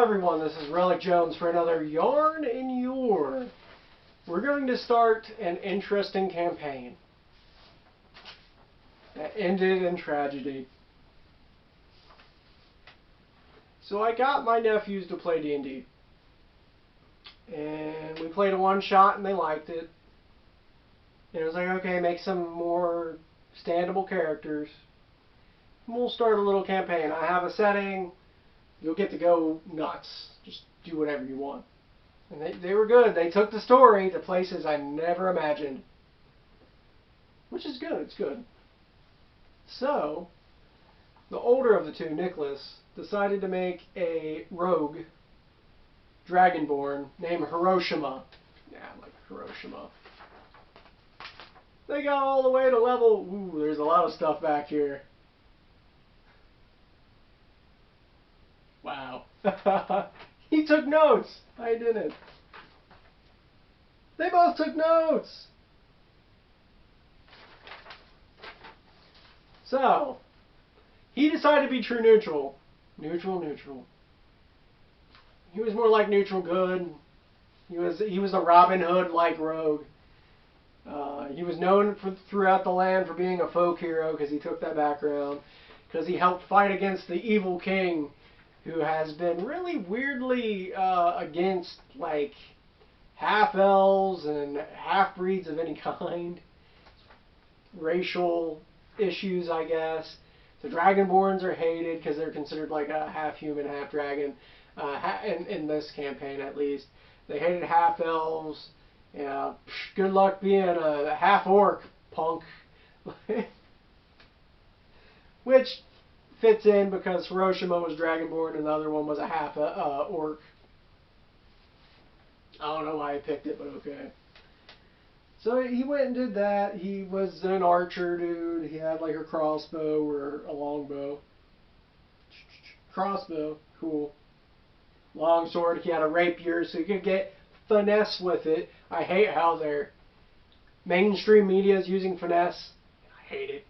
everyone, this is Relic Jones for another Yarn in Yore. We're going to start an interesting campaign that ended in tragedy. So I got my nephews to play D&D. And we played a one-shot and they liked it. And it was like, okay, make some more standable characters. And we'll start a little campaign. I have a setting. You'll get to go nuts. Just do whatever you want. And they were good. They took the story to places I never imagined. Which is good. It's good. So, the older of the two, Nicholas, decided to make a rogue dragonborn named Hiroshima. Yeah, I like Hiroshima. They got all the way to level... Ooh, there's a lot of stuff back here. Wow. He took notes. I didn't. They both took notes. So, he decided to be true neutral. Neutral. He was more like neutral good. He was a Robin Hood-like rogue. He was known throughout the land for being a folk hero because he took that background. Because he helped fight against the evil king, who has been really weirdly against like half-elves and half-breeds of any kind. Racial issues, I guess. The Dragonborns are hated because they're considered like a half-human, half-dragon. In this campaign, at least. They hated half-elves. Yeah, good luck being a half-orc, punk. Which fits in because Hiroshima was Dragonborn and the other one was a half-orc. I don't know why I picked it, but okay. So he went and did that. He was an archer dude. He had like a crossbow or a longbow. Crossbow, cool. Long sword. He had a rapier, so you could get finesse with it. I hate how their mainstream media is using finesse. I hate it.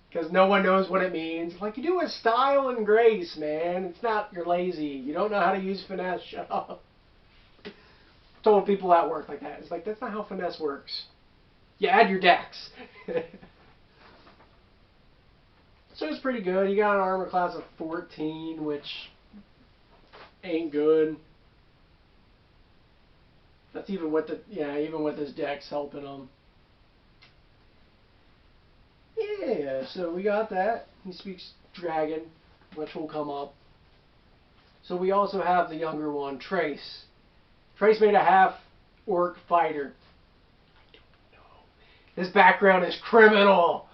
Because no one knows what it means. Like, you do it with style and grace, man. It's not you're lazy. You don't know how to use finesse. Shut up. Told people at work like that. It's like, that's not how finesse works. You add your dex. So it's pretty good. He got an armor class of 14, which ain't good. That's even with even with his dex helping him. Yeah, so we got that. He speaks dragon, which will come up. So we also have the younger one, Trace. Trace made a half-orc fighter. I don't know. His background is criminal.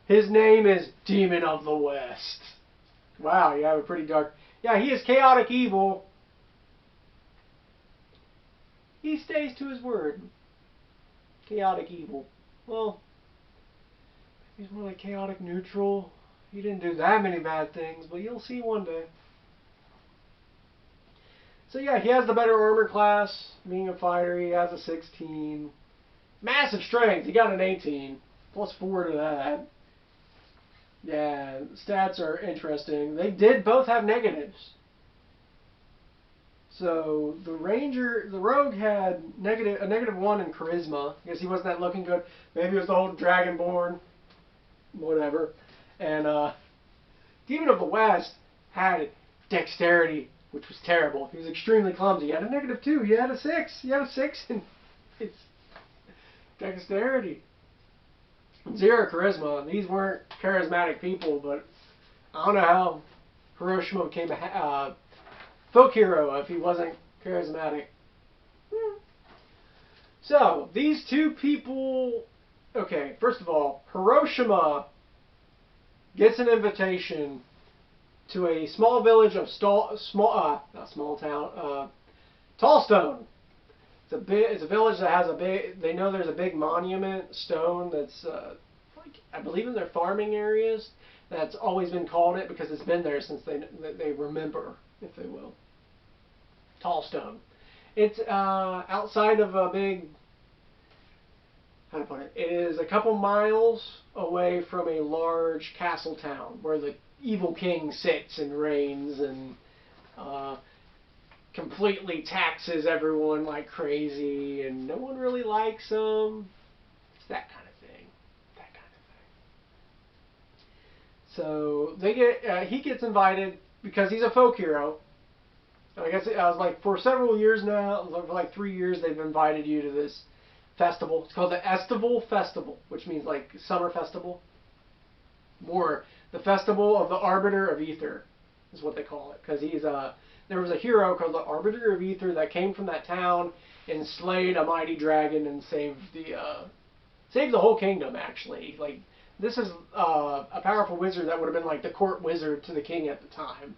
His name is Demon of the West. Wow, you have a pretty dark... Yeah, he is chaotic evil. He stays to his word. Chaotic evil. Well, he's more like chaotic neutral. He didn't do that many bad things, but you'll see one day. So yeah, he has the better armor class. Being a fighter, he has a 16. Massive strength, he got an 18. Plus 4 to that. Yeah, stats are interesting. They did both have negatives. So the rogue had a -1 in charisma. I guess he wasn't that looking good. Maybe it was the whole Dragonborn, whatever. And Demon of the West had dexterity, which was terrible. He was extremely clumsy. He had a -2. He had a 6. He had a 6 in his dexterity. 0 charisma. These weren't charismatic people, but I don't know how Hiroshima became a folk hero if he wasn't charismatic. So, these two people... Okay, first of all, Hiroshima gets an invitation to a small village of Tallstone. It's a village that has a big... They know there's a big monument stone that's, like, I believe in their farming areas. That's always been called it because it's been there since they remember, if they will. Tallstone. It's outside of a big... How to put it? It is a couple miles away from a large castle town where the evil king sits and reigns and completely taxes everyone like crazy, and no one really likes him. It's that kind of thing. That kind of thing. So they get he gets invited because he's a folk hero. And I guess I was like, for several years now, for like 3 years, they've invited you to this festival. It's called the Estavil Festival, which means like summer festival. Or the Festival of the Arbiter of Ether is what they call it, because there was a hero called the Arbiter of Ether that came from that town and slayed a mighty dragon and saved the whole kingdom. Actually, like, this is a powerful wizard that would have been like the court wizard to the king at the time.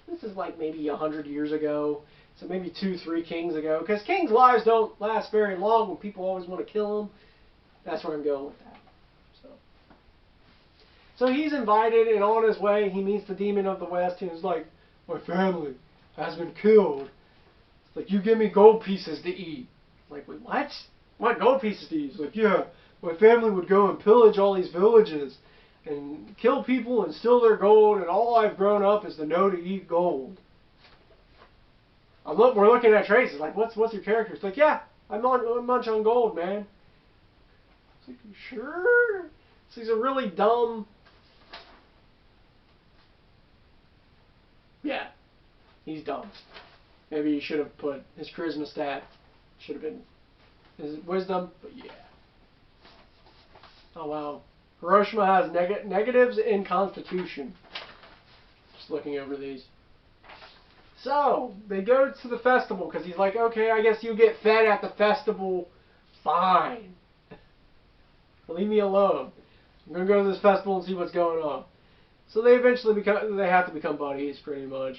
This is like maybe 100 years ago, so maybe 2-3 kings ago, because kings' lives don't last very long when people always want to kill them. That's where I'm going with that. So he's invited, and on his way, he meets the demon of the West, and he's like, my family has been killed. It's like, you give me gold pieces to eat. Like, wait, what? What gold pieces to eat? He's like, yeah, my family would go and pillage all these villages and kill people and steal their gold, and all I've grown up is to know to eat gold. We're looking at traces, like, what's your character? It's like, yeah, I munch on gold, man. It's like, sure? So he's a really dumb... Yeah, he's dumb. Maybe he should have put his charisma stat, should have been his wisdom, but yeah. Oh wow. Hiroshima has negatives in Constitution. Just looking over these. So, they go to the festival because he's like, okay, I guess you get fed at the festival. Fine. Leave me alone. I'm going to go to this festival and see what's going on. So they eventually they have to become buddies, pretty much.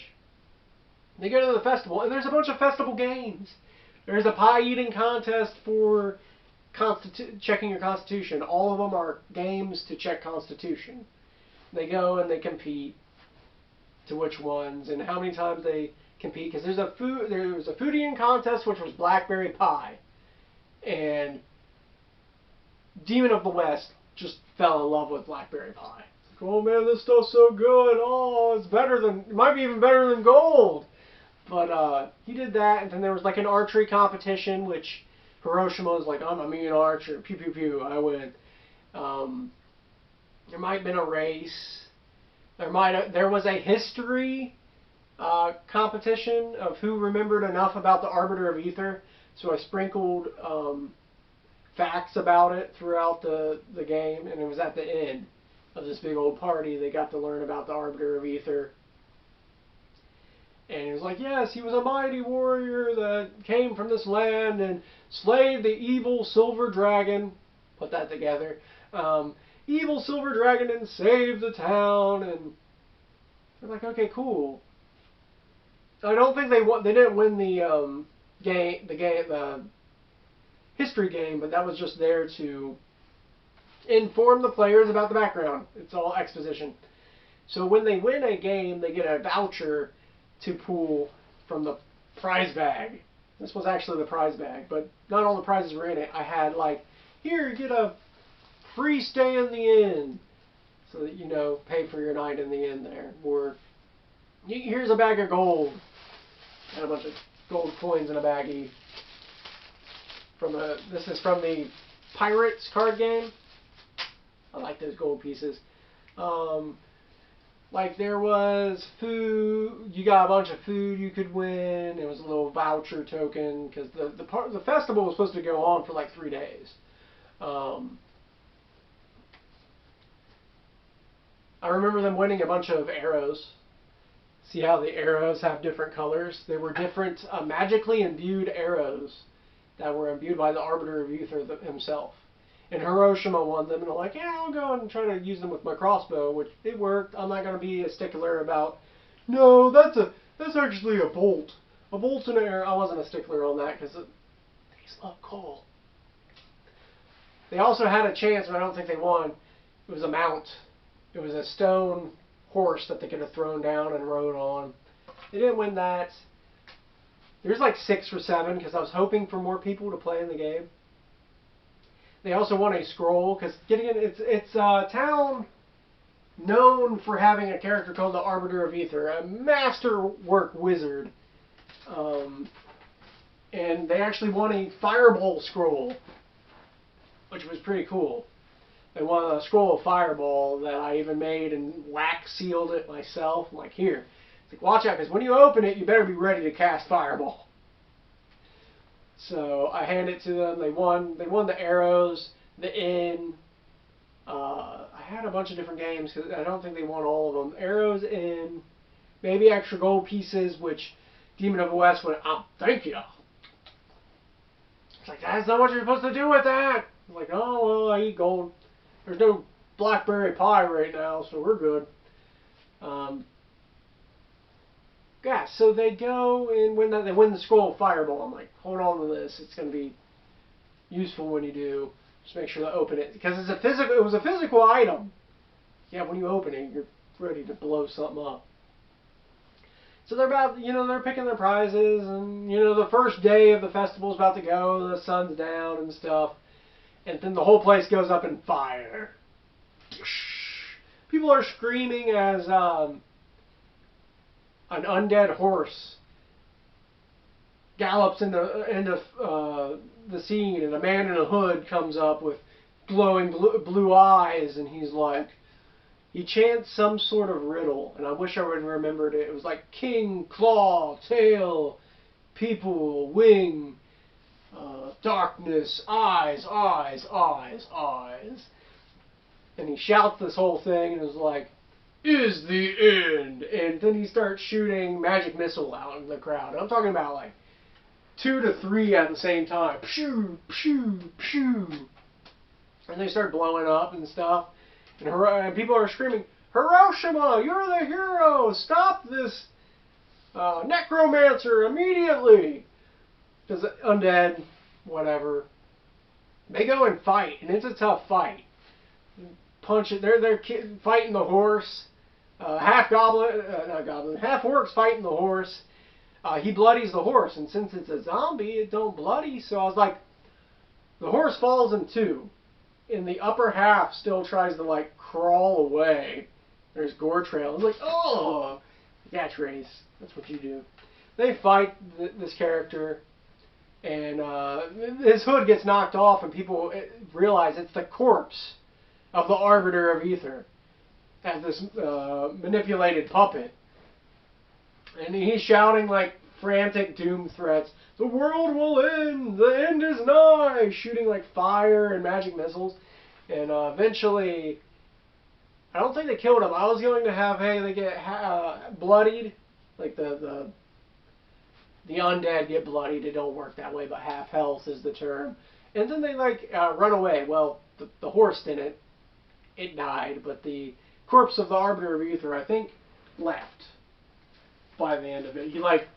They go to the festival, and there's a bunch of festival games. There's a pie eating contest for checking your constitution. All of them are games to check constitution. They go and they compete to which ones and how many times they compete. Because there was a food eating contest, which was blackberry pie, and Demon of the West just fell in love with blackberry pie. Oh man, this stuff's so good. Oh, it might be even better than gold. But he did that, and then there was like an archery competition, which Hiroshima was like, I'm a mean archer. Pew pew pew, I win. There might have been a race. There was a history competition of who remembered enough about the Arbiter of Ether. So I sprinkled facts about it throughout the game, and it was at the end of this big old party. They got to learn about the Arbiter of Ether. And he was like, yes, he was a mighty warrior that came from this land and slayed the evil silver dragon. Put that together. Evil silver dragon and saved the town. And they're like, okay, cool. I don't think they didn't win the the history game, but that was just there to inform the players about the background. It's all exposition. So when they win a game, they get a voucher to pull from the prize bag. This was actually the prize bag, but not all the prizes were in it. I had like, here, you get a free stay in the inn, so that, you know, pay for your night in the inn there. Or here's a bag of gold. And a bunch of gold coins in a baggie. This is from the Pirates card game. I like those gold pieces. Like there was food. You got a bunch of food you could win. It was a little voucher token because the festival was supposed to go on for like 3 days. I remember them winning a bunch of arrows. See how the arrows have different colors? They were different magically imbued arrows that were imbued by the Arbiter of Ether himself. And Hiroshima won them, and I'm like, yeah, I'll go and try to use them with my crossbow, which it worked. I'm not going to be a stickler about, no, that's actually a bolt. A bolt and an arrow. I wasn't a stickler on that because they love coal. They also had a chance, but I don't think they won. It was a mount. It was a stone horse that they could have thrown down and rode on. They didn't win that. There's like 6 or 7 because I was hoping for more people to play in the game. They also won a scroll because getting it, it's a town known for having a character called the Arbiter of Ether, a masterwork wizard. And they actually won a Fireball scroll, which was pretty cool. They won a scroll of Fireball that I even made and wax sealed it myself. I'm like, here. It's like, watch out, because when you open it, you better be ready to cast Fireball. So I hand it to them. They won the arrows, the inn. I had a bunch of different games because I don't think they won all of them. Arrows, inn, maybe extra gold pieces, which Demon of the West went, oh, thank you. It's like, that's not what you're supposed to do with that. I'm like, oh, well, I eat gold. There's no blackberry pie right now, so we're good. Yeah, so they go and they win the scroll of Fireball. I'm like, hold on to this. It's going to be useful when you do. Just make sure to open it because it's a physical. It was a physical item. Yeah, when you open it, you're ready to blow something up. So they're about, they're picking their prizes, and the first day of the festival's about to go. The sun's down and stuff, and then the whole place goes up in fire. People are screaming as an undead horse gallops into the scene, and a man in a hood comes up with glowing blue eyes, and he chants some sort of riddle, and I wish I would have remembered it. It was like king, claw, tail, people, wing, darkness, eyes, eyes, eyes, eyes. And he shouts this whole thing, and it was like, is the end. And then he starts shooting magic missile out in the crowd. I'm talking about like 2 to 3 at the same time. Pew, pew, pew. And they start blowing up and stuff. And people are screaming, Hiroshima, you're the hero! Stop this necromancer immediately! Because undead, whatever. They go and fight, and it's a tough fight. Punch it. They're fighting the horse. Half orcs fighting the horse. He bloodies the horse, and since it's a zombie, it don't bloody. So I was like, the horse falls in 2. And the upper half still tries to like crawl away. There's gore trail. I'm like, oh, catchphrase. That's what you do. They fight this character, and his hood gets knocked off, and people realize it's the corpse of the Arbiter of Ether as this manipulated puppet. And he's shouting like frantic doom threats. The world will end. The end is nigh. Shooting like fire and magic missiles. And eventually, I don't think they killed him. I was going to have, hey, they get bloodied. Like the undead get bloodied. It don't work that way, but half health is the term. And then they like run away. Well, the horse didn't. It died. But the corpse of the Arbiter of Ether, I think, left by the end of it. He like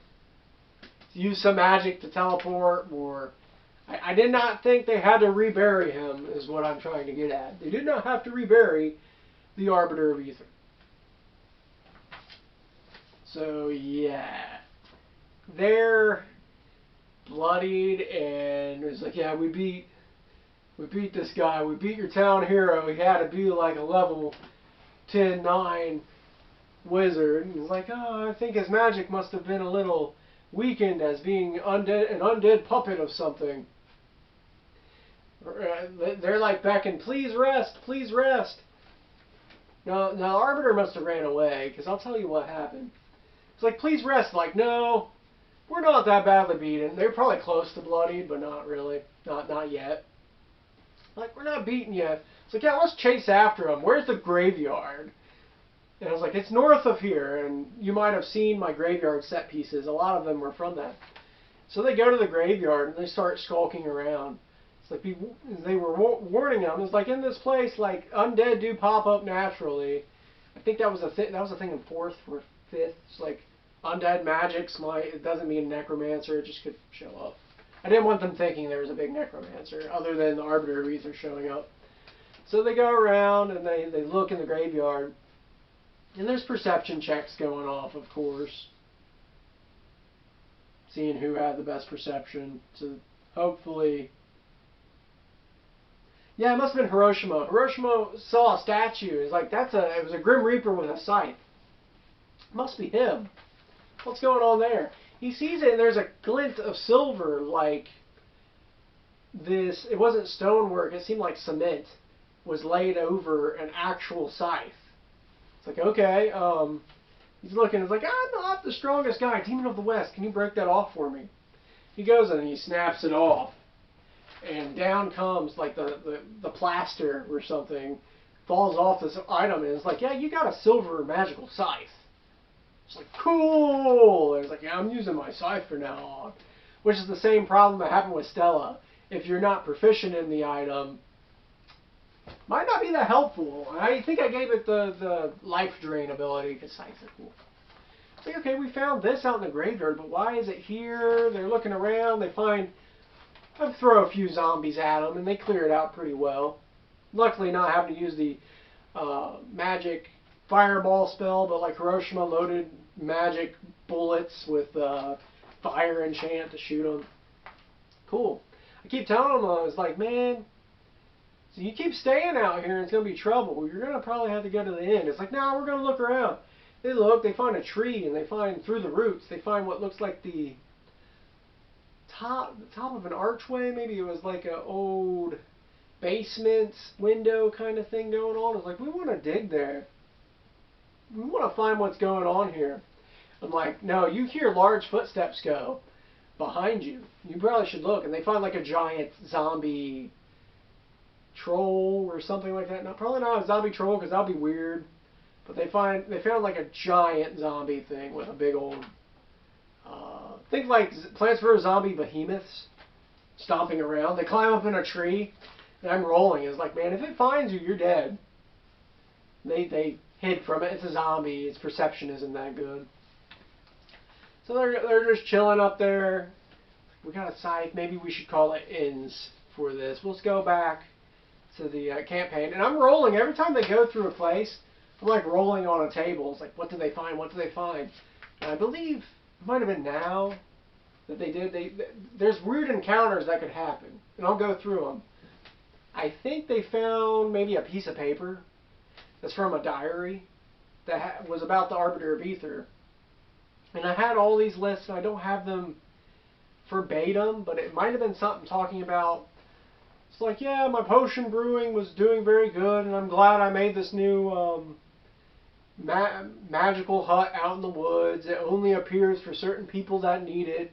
used some magic to teleport, or I did not think they had to rebury him, is what I'm trying to get at. They did not have to rebury the Arbiter of Ether. So yeah, they're bloodied, and it's like, yeah, we beat this guy. We beat your town hero. He had to be like a level 10-9 wizard. And it's like, oh, I think his magic must have been a little weakened as being an undead puppet of something. They're like beckoning, please rest, please rest. Now Arbiter must have ran away, because I'll tell you what happened. It's like, please rest. Like, no, we're not that badly beaten. They're probably close to bloodied, but not really. Not yet. Like, we're not beaten yet. It's like, yeah, let's chase after them. Where's the graveyard? And I was like, it's north of here, and you might have seen my graveyard set pieces. A lot of them were from that. So they go to the graveyard, and they start skulking around. It's like they were warning them. It's like, in this place, like, undead do pop up naturally. I think that was a thing. That was a thing in 4th or 5th. It's like, undead magics it doesn't mean necromancer. It just could show up. I didn't want them thinking there was a big necromancer, other than the Arbiter of Ether showing up. So they go around, and they look in the graveyard. And there's perception checks going off, of course. Seeing who had the best perception. So hopefully, Yeah, it must have been Hiroshima. Hiroshima saw a statue. He's like, it was a Grim Reaper with a scythe. Must be him. What's going on there? He sees it, and there's a glint of silver, like this. It wasn't stonework. It seemed like cement was laid over an actual scythe. It's like, okay. He's looking. It's like, I'm not the strongest guy. Demon of the West, can you break that off for me? He goes and he snaps it off. And down comes like the plaster or something, falls off this item, and it's like, yeah, you got a silver magical scythe. It's like, cool. And it's like, yeah, I'm using my scythe from now on. Which is the same problem that happened with Stella. If you're not proficient in the item, might not be that helpful. I think I gave it the life drain ability because scythes are cool. It's like, okay, we found this out in the graveyard, but why is it here? They're looking around, they find... I'd throw a few zombies at them, and they clear it out pretty well. Luckily, not having to use the magic fireball spell, but like Hiroshima loaded magic bullets with fire enchant to shoot them. Cool. I keep telling them, I was like, man, so you keep staying out here, and it's going to be trouble. You're going to probably have to go to the end. It's like, no, we're going to look around. They look, they find a tree, and they find, through the roots, they find what looks like the top of an archway. Maybe it was like an old basement window kind of thing going on. It's like, we want to dig there. We want to find what's going on here. I'm like, no, you hear large footsteps go behind you. You probably should look. And they find like a giant zombie troll or something like that. No, probably not a zombie troll because that'll be weird. But they found like a giant zombie thing with a big old think like Plants vs. Zombie behemoths stomping around. They climb up in a tree, and I'm rolling. It's like, man, if it finds you, you're dead. They hid from it. It's a zombie. Its perception isn't that good. So they're just chilling up there. We got a scythe. Maybe we should call it ends for this. Let's go back to the campaign. And I'm rolling. Every time they go through a place, I'm like rolling on a table. It's like, what do they find? What do they find? And I believe... It might have been now that they did. There's weird encounters that could happen, and I'll go through them. I think they found maybe a piece of paper that's from a diary that was about the Arbiter of Ether. And I had all these lists, and I don't have them verbatim, but it might have been something talking about, it's like, yeah, my potion brewing was doing very good, and I'm glad I made this new... magical hut out in the woods. It only appears for certain people that need it,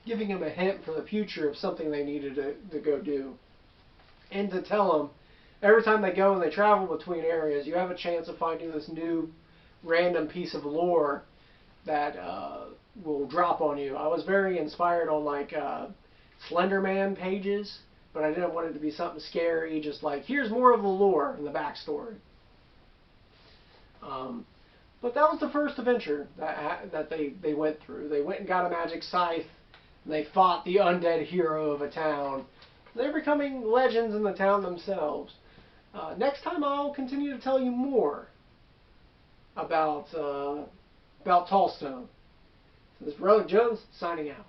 giving them a hint for the future of something they needed to go do. And to tell them, every time they go and they travel between areas, you have a chance of finding this new random piece of lore that will drop on you. I was very inspired on like Slender Man pages, but I didn't want it to be something scary, just like, here's more of the lore and the backstory. But that was the first adventure that they went through. They went and got a magic scythe, and they fought the undead hero of a town. They're becoming legends in the town themselves. Next time I'll continue to tell you more about Tallstone. So this is Brother Jones signing out.